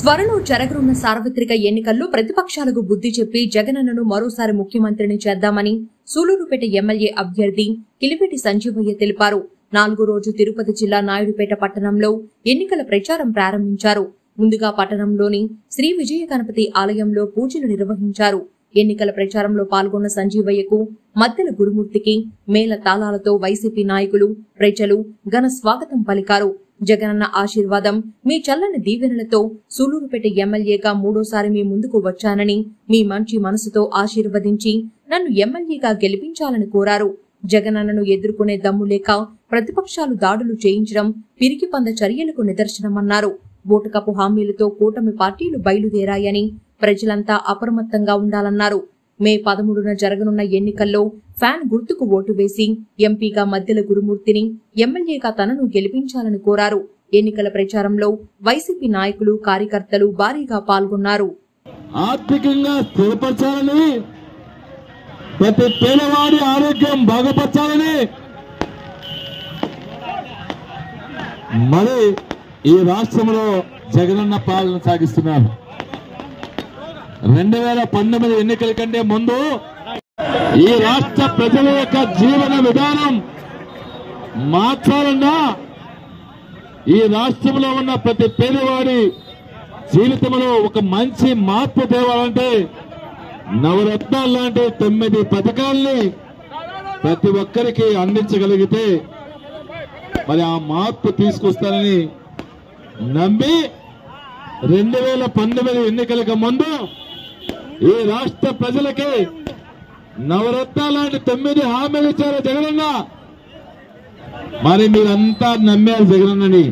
త్వరలో జరగనున్న సార్వత్రిక ఎన్నికల్లో ప్రతిపక్షాలకు బుద్ధి చెప్పి జగనన్నను మరోసారి ముఖ్యమంత్రిని చేద్దామని సూలూరుపేట ఎమ్మెల్యే అభ్యర్థి కిలివేటి సంజీవయ్య తెలిపారు. 4వ రోజు తిరుపతి జిల్లా నాయుడుపేట పట్టణంలో ఎన్నికల ప్రచారం ప్రారంభించారు. ముందుగా పట్టణంలోని శ్రీ విజయ గణపతి ఆలయంలో పూజలు నిర్వహించారు. ఎన్నికల ప్రచారంలో పాల్గొన్న సంజీవయ్యకు మద్దెల గురుమూర్తికి మేళ తాళాలతో వైసీపీ నాయకులు, ప్రజలు ఘన స్వాగతం పలికారు. జగనన్న ఆశీర్వాదం, మీ చల్లని దీవెనలతో సూలూరుపేట ఎమ్మెల్యేగా 3వసారి మీ ముందుకు వచ్చానని, మీ మంచి మనసుతో ఆశీర్వదించి నన్ను ఎమ్మెల్యేగా గెలిపించాలని కోరారు. జగనన్నను ఎదుర్కొనే దమ్ము లేక ప్రతిపక్షాలు దాడులు చేయించడం పిరికిపంద చర్యలకు నిదర్శనమన్నారు. ఓటుకప్పు హామీలతో కూటమి పార్టీలు బయలుదేరాయని, ప్రజలంతా అప్రమత్తంగా ఉండాలన్నారు. మే 13న జరగనున్న ఎన్నికల్లో ఫ్యాన్ గుర్తుకు ఓటు వేసి ఎంపీగా మద్దెల గురుమూర్తిని, ఎమ్మెల్యేగా తనను గెలిపించాలని కోరారు. ఎన్నికల ప్రచారంలో వైసీపీ నాయకులు, కార్యకర్తలు భారీగా పాల్గొన్నారు. ఆర్థికంగా స్థిరపరచాలని, ప్రతి పేదవాడి ఆరోగ్యం బాగుపరచాలని, మరి ఈ రాష్ట్రంలో జగనన్న పాలన సాగిస్తున్నారు. 2019 ఎన్నికల కంటే ముందు ఈ రాష్ట్ర ప్రజల యొక్క జీవన విధానం మార్చాలన్నా, ఈ రాష్ట్రంలో ఉన్న ప్రతి పేదవాడి జీవితంలో ఒక మంచి మార్పు తేవాలంటే నవరత్నాలు లాంటి 9 పథకాల్ని ప్రతి ఒక్కరికి అందించగలిగితే మరి ఆ మార్పు తీసుకొస్తానని నమ్మి 2019 ఎన్నికలకు ముందు ఈ రాష్ట్ర ప్రజలకి నవరత్నాలు లాంటి 9 హామీలు ఇచ్చారు జగనన్న. మరి మీరంతా నమ్మారు జగనన్నని.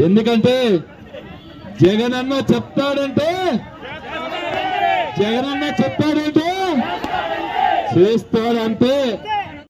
ఎందుకంటే జగనన్న చెప్తాడంటే చేస్తాడంటే